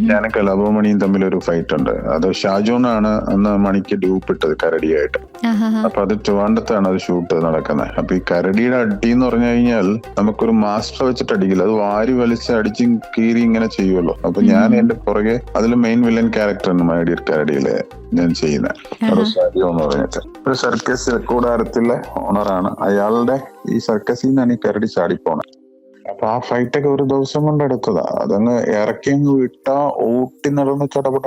ഞാനും കലാഭവമണിയും തമ്മിൽ ഒരു ഫൈറ്റ് ഉണ്ട്. അത് ഷാജോൺ ആണ് അന്ന് മണിക്ക് ഡ്യൂപ്പ് ഇട്ടത് കരടിയായിട്ട്. അപ്പൊ അത് ട്രിവാൻഡ്രത്താണ് അത് ഷൂട്ട് നടക്കുന്നത്. അപ്പൊ ഈ കരടിയുടെ അടി എന്ന് പറഞ്ഞു കഴിഞ്ഞാൽ നമുക്കൊരു മാസ്റ്റർ വെച്ചിട്ട് അടിക്കില്ല, അത് വാരി വലിച്ച് അടിച്ച് കീറി ഇങ്ങനെ ചെയ്യുമല്ലോ. അപ്പൊ ഞാൻ എന്റെ പുറകെ അതിൽ മെയിൻ വില്ലൻ ക്യാരക്ടറാണ് മൈ ഡിയർ കരടിയിലെ ഞാൻ ചെയ്യുന്നത്. ഷാജോ എന്ന് പറഞ്ഞിട്ട് ഒരു സർക്കസ് കൂടാരത്തിലെ ഓണറാണ്. അയാളുടെ ഈ സർക്കസിൽ നിന്നാണ് ഈ കരടി ചാടിപ്പോണത്. അപ്പൊ ആ ഫൈറ്റൊക്കെ ഒരു ദിവസം കൊണ്ട് എടുത്തതാ. അതങ്ങ് ഇറക്കി അങ്ങ് വിട്ടാ ഓട്ടി നടന്ന് ചടപട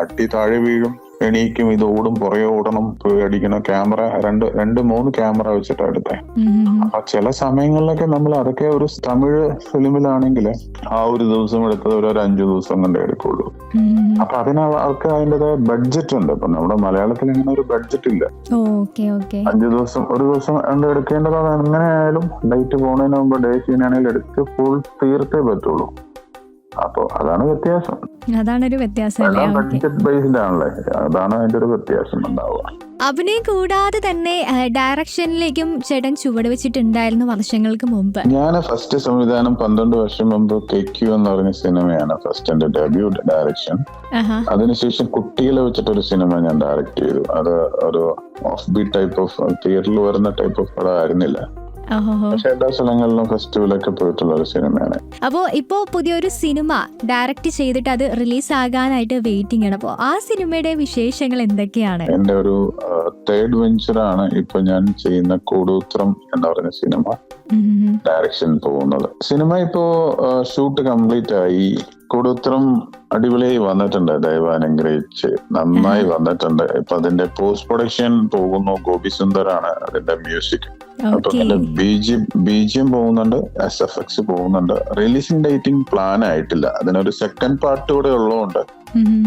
അടി താഴെ വീഴും, എണീക്കും, ഇത് ഓടും, പുറകെ ഓടണം, അടിക്കണം. ക്യാമറ 2-3 ക്യാമറ വെച്ചിട്ടാ എടുത്തേ. അപ്പൊ ചില സമയങ്ങളിലൊക്കെ നമ്മൾ അതൊക്കെ ഒരു തമിഴ് ഫിലിമിലാണെങ്കിൽ ആ ഒരു ദിവസം എടുത്തത് ഒരു 5 ദിവസം കൊണ്ടേ എടുക്കുള്ളൂ. അപ്പൊ അവർക്ക് അതിൻ്റെതായ ബഡ്ജറ്റ് ഉണ്ട്. ഇപ്പൊ നമ്മുടെ മലയാളത്തിൽ അങ്ങനെ ഒരു ബഡ്ജറ്റ് ഇല്ല. 5 ദിവസം ഒരു ദിവസം എടുക്കേണ്ടത്. അത് എങ്ങനെയായാലും ഡേറ്റ് പോകുന്നതിന് മുമ്പ് ഡേ സീനാണെങ്കിൽ എടുത്ത് ഫുൾ തീർത്തേ പറ്റുള്ളൂ. അപ്പൊ അതാണ് വ്യത്യാസം. അതാണൊരു വ്യത്യാസം. ബഡ്ജറ്റ് ബേസ്ഡ് ആണല്ലേ, അതാണ് അതിന്റെ ഒരു വ്യത്യാസം ഉണ്ടാവുക. അഭിനയം കൂടാതെ തന്നെ ഡയറക്ഷനിലേക്കും ചേട്ടൻ ചുവട് വെച്ചിട്ടുണ്ടായിരുന്നു വർഷങ്ങൾക്ക് മുമ്പ്. ഞാൻ ഫസ്റ്റ് സംവിധാനം 12 വർഷം മുമ്പ് KQ എന്ന് പറഞ്ഞ സിനിമയാണ് ഫസ്റ്റ് എന്റെ ഡെബ്യൂ ഡയറക്ഷൻ. അതിനുശേഷം കുട്ടികളെ വെച്ചിട്ടൊരു സിനിമ ഞാൻ ഡയറക്ട് ചെയ്തു. അത് ഒരു ഓഫ് ബീറ്റ് ടൈപ്പ് ഓഫ് തിയേറ്ററിൽ വരുന്ന ടൈപ്പ് ഓഫ് പടം ആയിരുന്നില്ല. എല്ലാ സ്ഥലങ്ങളിലും ഫെസ്റ്റിവലൊക്കെ പോയിട്ടുള്ള ഒരു സിനിമയാണ്. അപ്പോ ഇപ്പോ പുതിയൊരു സിനിമ ഡയറക്ട് ചെയ്തിട്ട് അത് റിലീസ് ആകാനായിട്ട് വെയിറ്റിംഗ് ആണ്. അപ്പോ ആ സിനിമയുടെ വിശേഷങ്ങൾ എന്തൊക്കെയാണ്? എന്റെ ഒരു തേർഡ് വെഞ്ചറാണ് ഇപ്പൊ ഞാൻ ചെയ്യുന്ന കൂടൂത്രം എന്ന് പറയുന്ന സിനിമ ഡയറക്ഷൻ പോകുന്നത്. സിനിമ ഇപ്പോ ഷൂട്ട് കംപ്ലീറ്റ് ആയി. കൂടൂത്രം അടിപൊളിയായി വന്നിട്ടുണ്ട്, ദൈവം അനുഗ്രഹിച്ച് നന്നായി വന്നിട്ടുണ്ട്. ഇപ്പൊ അതിന്റെ പോസ്റ്റ് പ്രൊഡക്ഷൻ പോകുന്നു. ഗോപി സുന്ദറാണ് അതിന്റെ മ്യൂസിക്. അപ്പൊ അതിന്റെ BGM പോകുന്നുണ്ട്, SFX പോകുന്നുണ്ട്. റിലീസിംഗ് ഡേറ്റിംഗ് പ്ലാൻ ആയിട്ടില്ല. അതിനൊരു സെക്കൻഡ് പാർട്ട് കൂടെ ഉള്ളതുകൊണ്ട്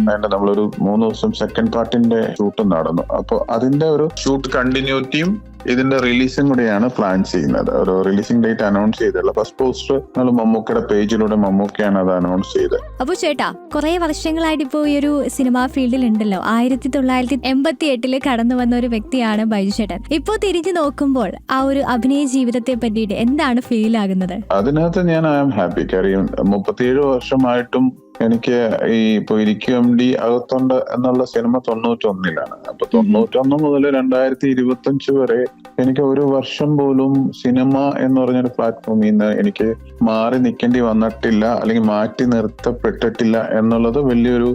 വേണ്ട നമ്മളൊരു 3 ദിവസം സെക്കൻഡ് പാർട്ടിന്റെ ഷൂട്ട് നടന്നു. അപ്പൊ അതിന്റെ ഒരു ഷൂട്ട് കണ്ടിന്യൂറ്റിയും ഇതിന്റെ റിലീസും കൂടെയാണ് പ്ലാൻ ചെയ്യുന്നത്. ഒരു റിലീസിംഗ് ഡേറ്റ് അനൗൺസ് ചെയ്തില്ല. ഫസ്റ്റ് പോസ്റ്റർ നമ്മൾ മമ്മൂക്കയുടെ പേജിലൂടെ മമ്മൂക്കയാണ് അത് അനൗൺസ് ചെയ്തത്. അപ്പൊ ചേട്ടാ, കുറെ വർഷങ്ങളായിട്ട് ഇപ്പോ ഈ ഒരു സിനിമാ ഫീൽഡിൽ ഉണ്ടല്ലോ. 1988 കടന്നു വന്ന ഒരു വ്യക്തിയാണ് ബൈജു ചേട്ടൻ. ഇപ്പോ തിരിഞ്ഞു നോക്കുമ്പോൾ ആ ഒരു അഭിനയ ജീവിതത്തെ പറ്റിയിട്ട് എന്താണ് ഫീൽ ആകുന്നത്? അതിനകത്ത് ഞാൻ ഐ ആം ഹാപ്പി. കാര്യം 37 വർഷമായിട്ടും എനിക്ക് ഈ ഇപ്പൊ ഇരിക്കും MD അകത്തുണ്ട് എന്നുള്ള സിനിമ 91-ലാണ്. അപ്പൊ 91 മുതൽ 2025 വരെ എനിക്ക് ഒരു വർഷം പോലും സിനിമ എന്ന് പറഞ്ഞൊരു പ്ലാറ്റ്ഫോമിൽ നിന്ന് എനിക്ക് മാറി നിൽക്കേണ്ടി വന്നിട്ടില്ല, അല്ലെങ്കിൽ മാറ്റി നിർത്തപ്പെട്ടിട്ടില്ല എന്നുള്ളത് വലിയൊരു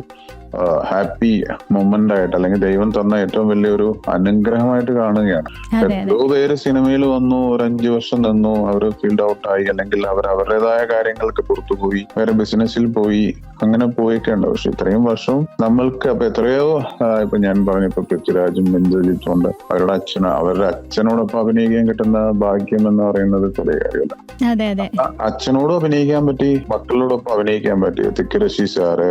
ഹാപ്പി മൊമെന്റ് ആയിട്ട്, അല്ലെങ്കിൽ ദൈവം തന്ന ഏറ്റവും വലിയൊരു അനുഗ്രഹമായിട്ട് കാണുകയാണ്. എത്രയോ പേര് സിനിമയിൽ വന്നു, ഒരു 5 വർഷം നിന്നു, അവർ ഫീൽഡ് ഔട്ട് ആയി, അല്ലെങ്കിൽ അവർ അവരുടേതായ കാര്യങ്ങൾക്ക് പുറത്തുപോയി, വേറെ ബിസിനസ്സിൽ പോയി, അങ്ങനെ പോയൊക്കെ ഉണ്ട്. പക്ഷെ ഇത്രയും വർഷവും നമ്മൾക്ക് അപ്പൊ എത്രയോ ഇപ്പൊ ഞാൻ പറഞ്ഞപ്പോ പൃഥ്വിരാജും ഇന്ദ്രജിത്തും ഉണ്ട്. അവരുടെ അച്ഛനോടൊപ്പം അഭിനയിക്കാൻ കിട്ടുന്ന ഭാഗ്യം എന്ന് പറയുന്നത് ചെറിയ കാര്യമല്ല. അച്ഛനോടും അഭിനയിക്കാൻ പറ്റി, മക്കളോടൊപ്പം അഭിനയിക്കാൻ പറ്റി. തിക്കരശി സാറ്,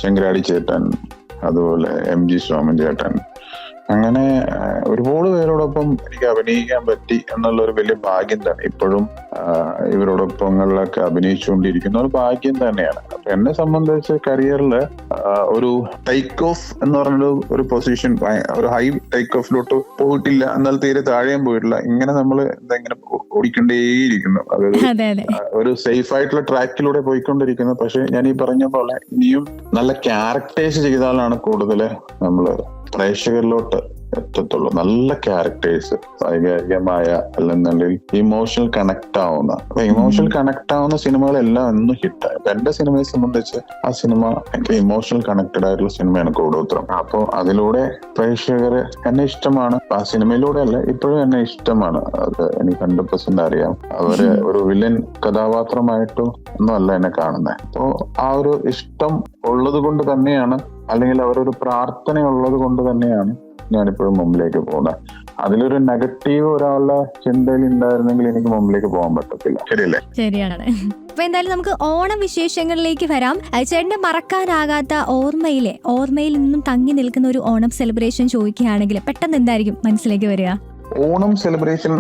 ശങ്കരാടി ചേട്ടൻ, അതുപോലെ MG സോമൻ ചേട്ടൻ, അങ്ങനെ ഒരുപാട് പേരോടൊപ്പം എനിക്ക് അഭിനയിക്കാൻ പറ്റി എന്നുള്ള ഒരു വലിയ ഭാഗ്യം തന്നെ. ഇപ്പോഴും ഇവരോടൊപ്പങ്ങളിലൊക്കെ അഭിനയിച്ചുകൊണ്ടിരിക്കുന്ന ഒരു ഭാഗ്യം തന്നെയാണ്. അപ്പൊ എന്നെ സംബന്ധിച്ച് കരിയറിൽ ഒരു ടേക്ക് ഓഫ് എന്ന് പറഞ്ഞൊരു ഒരു പൊസിഷൻ, ഒരു ഹൈ ടേക്ക് ഓഫിലോട്ട് പോയിട്ടില്ല, എന്നാൽ തീരെ താഴെയും പോയിട്ടില്ല. ഇങ്ങനെ നമ്മൾ ഇങ്ങനെ ഓടിക്കൊണ്ടേയിരിക്കുന്നു. അതായത് ഒരു സേഫ് ആയിട്ടുള്ള ട്രാക്കിലൂടെ പോയിക്കൊണ്ടിരിക്കുന്നു. പക്ഷെ ഞാൻ ഈ പറഞ്ഞ പോലെ ഇനിയും നല്ല ക്യാരക്ടേഴ്സ് ചെയ്താലാണ് കൂടുതൽ നമ്മൾ പ്രേക്ഷകരിലോട്ട് എത്തത്തുള്ളൂ. നല്ല ക്യാരക്ടേഴ്സ്, വൈകാരികമായ അല്ലെന്നുണ്ടെങ്കിൽ ഇമോഷണൽ കണക്ട് ആവുന്ന, അപ്പൊ ഇമോഷണൽ കണക്ട് ആവുന്ന സിനിമകളെല്ലാം എന്നും ഹിറ്റായി. അപ്പൊ എന്റെ സിനിമയെ സംബന്ധിച്ച് ആ സിനിമ എനിക്ക് ഇമോഷണൽ കണക്റ്റഡ് ആയിട്ടുള്ള സിനിമയാണ് കൂടോത്രം. അപ്പൊ അതിലൂടെ പ്രേക്ഷകര് എന്നെ ഇഷ്ടമാണ്. ആ സിനിമയിലൂടെ അല്ല, ഇപ്പോഴും എന്നെ ഇഷ്ടമാണ്. അത് എനിക്ക് 100% അറിയാം. അവര് ഒരു വില്ലൻ കഥാപാത്രമായിട്ടും ഒന്നും അല്ല എന്നെ കാണുന്നത്. അപ്പോ ആ ഒരു ഇഷ്ടം ഉള്ളത് കൊണ്ട് തന്നെയാണ്, അല്ലെങ്കിൽ അവരൊരു പ്രാർത്ഥന ഉള്ളത് കൊണ്ട് തന്നെയാണ് ഞാനിപ്പോഴും മുമ്പിലേക്ക് പോകുന്നത്. അതിലൊരു നെഗറ്റീവ് ഒരാളുടെ ചിന്തയിൽ ഉണ്ടായിരുന്നെങ്കിൽ എനിക്ക് മുമ്പിലേക്ക് പോകാൻ പറ്റത്തില്ല. ശരിയല്ലേ? ശരിയാണ്. അപ്പൊ എന്തായാലും നമുക്ക് ഓണം വിശേഷങ്ങളിലേക്ക് വരാം. ചേട്ടന്റെ മറക്കാനാകാത്ത ഓർമ്മയിൽ നിന്നും തങ്ങി നിൽക്കുന്ന ഒരു ഓണം സെലിബ്രേഷൻ ചോദിക്കുകയാണെങ്കിൽ പെട്ടെന്ന് എന്തായിരിക്കും മനസ്സിലേക്ക് വരിക? ഓണം സെലിബ്രേഷൻ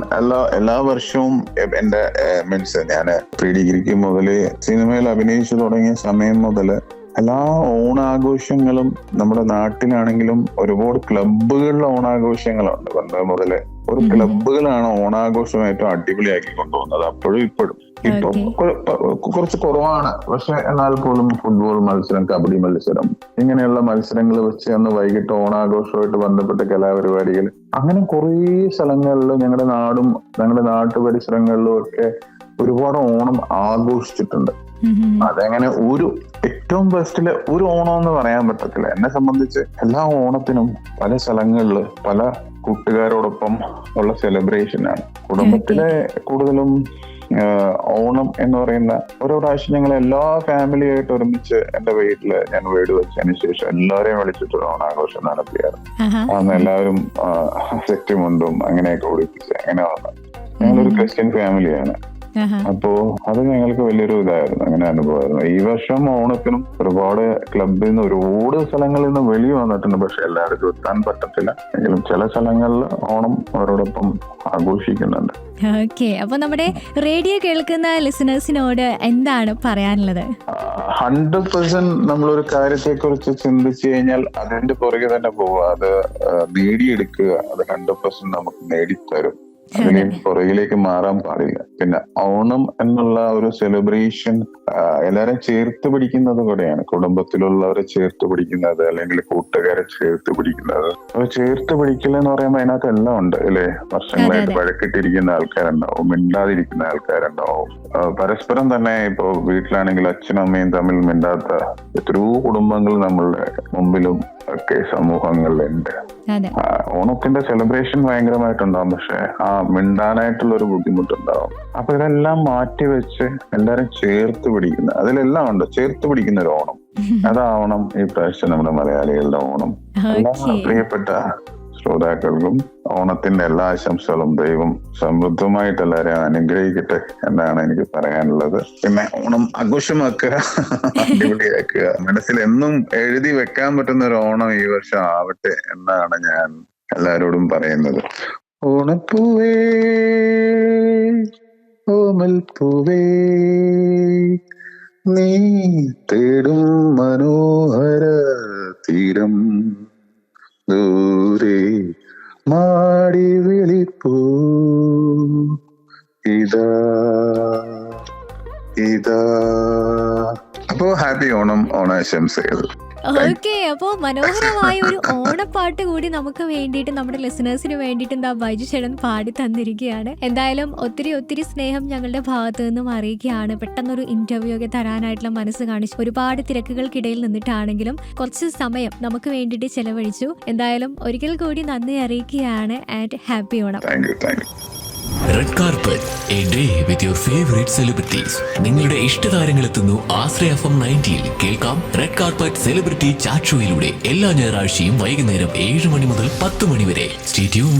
എല്ലാ വർഷവും എന്റെ മീൻസ് ഞാൻ പ്രീ ഡിഗ്രിക്ക് മുതല് സിനിമയിൽ അഭിനയിച്ചു തുടങ്ങിയ സമയം മുതല് എല്ലാ ഓണാഘോഷങ്ങളും നമ്മുടെ നാട്ടിലാണെങ്കിലും ഒരുപാട് ക്ലബ്ബുകളിലെ ഓണാഘോഷങ്ങളുണ്ട്. പണ്ട് മുതല് ഒരു ക്ലബ്ബുകളാണ് ഓണാഘോഷം ഏറ്റവും അടിപൊളിയാക്കി കൊണ്ടുപോകുന്നത്. അപ്പോഴും ഇപ്പോഴും കുറച്ച് കുറവാണ്. പക്ഷെ എന്നാൽ പോലും ഫുട്ബോൾ മത്സരം, കബഡി മത്സരം, ഇങ്ങനെയുള്ള മത്സരങ്ങൾ വെച്ച് അന്ന് വൈകിട്ട് ഓണാഘോഷമായിട്ട് ബന്ധപ്പെട്ട കലാപരിപാടികൾ, അങ്ങനെ കുറേ സ്ഥലങ്ങളിൽ ഞങ്ങളുടെ നാട്ടുപരിസരങ്ങളിലും ഒക്കെ ഒരുപാട് ഓണം ആഘോഷിച്ചിട്ടുണ്ട്. അതെങ്ങനെ ഏറ്റവും ബെസ്റ്റില് ഒരു ഓണം എന്ന് പറയാൻ പറ്റത്തില്ല. എന്നെ സംബന്ധിച്ച് എല്ലാ ഓണത്തിനും പല സ്ഥലങ്ങളില് പല കൂട്ടുകാരോടൊപ്പം ഉള്ള സെലിബ്രേഷനാണ്. കുടുംബത്തിലെ കൂടുതലും ഓണം എന്ന് പറയുന്ന ഓരോ പ്രാവശ്യം ഞങ്ങൾ എല്ലാ ഫാമിലി ആയിട്ട് ഒരുമിച്ച് എന്റെ വീട്ടില് ഞാൻ വീട് വെച്ചതിന് ശേഷം എല്ലാവരെയും വിളിച്ചിട്ടൊരു ഓണാഘോഷം നടത്തിയാറ്. അന്ന് എല്ലാവരും സെറ്റ് മുണ്ടും അങ്ങനെയൊക്കെ ഉടുപ്പിച്ച് അങ്ങനെ വന്നു. ഞങ്ങളൊരു ക്രിസ്ത്യൻ ഫാമിലിയാണ്. അപ്പോ അത് ഞങ്ങൾക്ക് വലിയൊരു ഇതായിരുന്നു, അങ്ങനെ അനുഭവമായിരുന്നു. ഈ വർഷം ഓണത്തിനും ഒരുപാട് ക്ലബിൽ നിന്ന് ഒരുപാട് സ്ഥലങ്ങളിൽ നിന്ന് വെളി വന്നിട്ടുണ്ട്. പക്ഷെ എല്ലാവർക്കും എത്താൻ പറ്റത്തില്ല. എങ്കിലും ചില സ്ഥലങ്ങളിൽ ഓണം അവരോടൊപ്പം ആഘോഷിക്കുന്നുണ്ട്. ഓക്കെ, അപ്പൊ നമ്മുടെ റേഡിയോ കേൾക്കുന്ന ലിസണേഴ്സിനോട് എന്താണ് പറയാനുള്ളത്? 100% നമ്മളൊരു കാര്യത്തെ കുറിച്ച് ചിന്തിച്ചു കഴിഞ്ഞാൽ അതിന്റെ പുറകെ തന്നെ പോവുക, അത് നേടിയെടുക്കുക. അത് 100% നമുക്ക് നേടിത്തരും. അതിന് പുറകിലേക്ക് മാറാൻ പാടില്ല. പിന്നെ ഓണം എന്നുള്ള ഒരു സെലിബ്രേഷൻ എല്ലാവരെയും ചേർത്ത് പിടിക്കുന്നത് കൂടെയാണ്. കുടുംബത്തിലുള്ളവരെ ചേർത്ത് പിടിക്കുന്നത്, അല്ലെങ്കിൽ കൂട്ടുകാരെ ചേർത്ത് പിടിക്കുന്നത്. അപ്പൊ ചേർത്ത് പിടിക്കലെന്ന് പറയുമ്പോൾ അതിനകത്ത് എല്ലാം ഉണ്ട് അല്ലേ? വർഷങ്ങളായിട്ട് വഴക്കിട്ടിരിക്കുന്ന ആൾക്കാരുണ്ടാവും, മിണ്ടാതിരിക്കുന്ന ആൾക്കാരുണ്ടാവും. പരസ്പരം തന്നെ ഇപ്പൊ വീട്ടിലാണെങ്കിൽ അച്ഛനും അമ്മയും തമ്മിൽ മിണ്ടാത്ത എത്രയോ കുടുംബങ്ങൾ നമ്മളുടെ മുമ്പിലും ഒക്കെ സമൂഹങ്ങളിലുണ്ട്. ഓണത്തിന്റെ സെലിബ്രേഷൻ ഭയങ്കരമായിട്ടുണ്ടാവും, പക്ഷെ ആ മിണ്ടാനായിട്ടുള്ള ഒരു ബുദ്ധിമുട്ടുണ്ടാവും. അപ്പൊ ഇതെല്ലാം മാറ്റി വെച്ച് എല്ലാരും ചേർത്ത് പിടിക്കുന്ന, അതിലെല്ലാം ഉണ്ട് ചേർത്ത് പിടിക്കുന്ന ഒരു ഓണം. അതാവണം ഈ പ്രാവശ്യം നമ്മുടെ മലയാളികളുടെ ഓണം. എല്ലാ പ്രിയപ്പെട്ട ശ്രോതാക്കൾക്കും ഓണത്തിന്റെ എല്ലാ ആശംസകളും ദൈവം സമൃദ്ധമായിട്ട് എല്ലാവരെയും അനുഗ്രഹിക്കട്ടെ എന്നാണ് എനിക്ക് പറയാനുള്ളത്. പിന്നെ ഓണം ആഘോഷമാക്കുക, അടിപൊളിയാക്കുക. മനസ്സിൽ എന്നും എഴുതി വെക്കാൻ പറ്റുന്ന ഒരു ഓണം ഈ വർഷം ആവട്ടെ എന്നാണ് ഞാൻ എല്ലാവരോടും പറയുന്നത്. ഓണപ്പൂവേ ഓമൽ പൂവേ നീ തേടും മനോഹര തീരം ദൂരെ മാടി വിളിപ്പൂ ഇതാ. അപ്പോ ഹാപ്പി ഓണം, ഓണാശംസകൾ. ഓക്കെ, അപ്പോ മനോഹരമായ ഒരു ഓണപ്പാട്ട് കൂടി നമുക്ക് വേണ്ടിയിട്ട്, നമ്മുടെ ലിസണേഴ്സിന് വേണ്ടിയിട്ട് എന്താ ബൈജു ചേട്ടൻ പാടി തന്നിരിക്കുകയാണ്. എന്തായാലും ഒത്തിരി സ്നേഹം ഞങ്ങളുടെ ഭാഗത്തു നിന്നും അറിയിക്കുകയാണ്. പെട്ടെന്നൊരു ഇന്റർവ്യൂ ഒക്കെ തരാനായിട്ടുള്ള മനസ്സ് കാണിച്ചു. ഒരുപാട് തിരക്കുകൾക്കിടയിൽ നിന്നിട്ടാണെങ്കിലും കുറച്ച് സമയം നമുക്ക് വേണ്ടിയിട്ട് ചെലവഴിച്ചു. എന്തായാലും ഒരിക്കൽ കൂടി നന്ദി അറിയിക്കുകയാണ്. And happy Onam. Red carpet, A day with your favourite celebrities. നിങ്ങളുടെ ഇഷ്ടതാരങ്ങൾ എത്തുന്നു ആശ്രയ FM 90. കേൾക്കാം റെഡ് കാർപ്പറ്റ് സെലിബ്രിറ്റി ചാറ്റ് ഷോയിലൂടെ എല്ലാ ഞായറാഴ്ചയും വൈകുന്നേരം 7 മണി മുതൽ 10 മണി വരെ. Stay tune.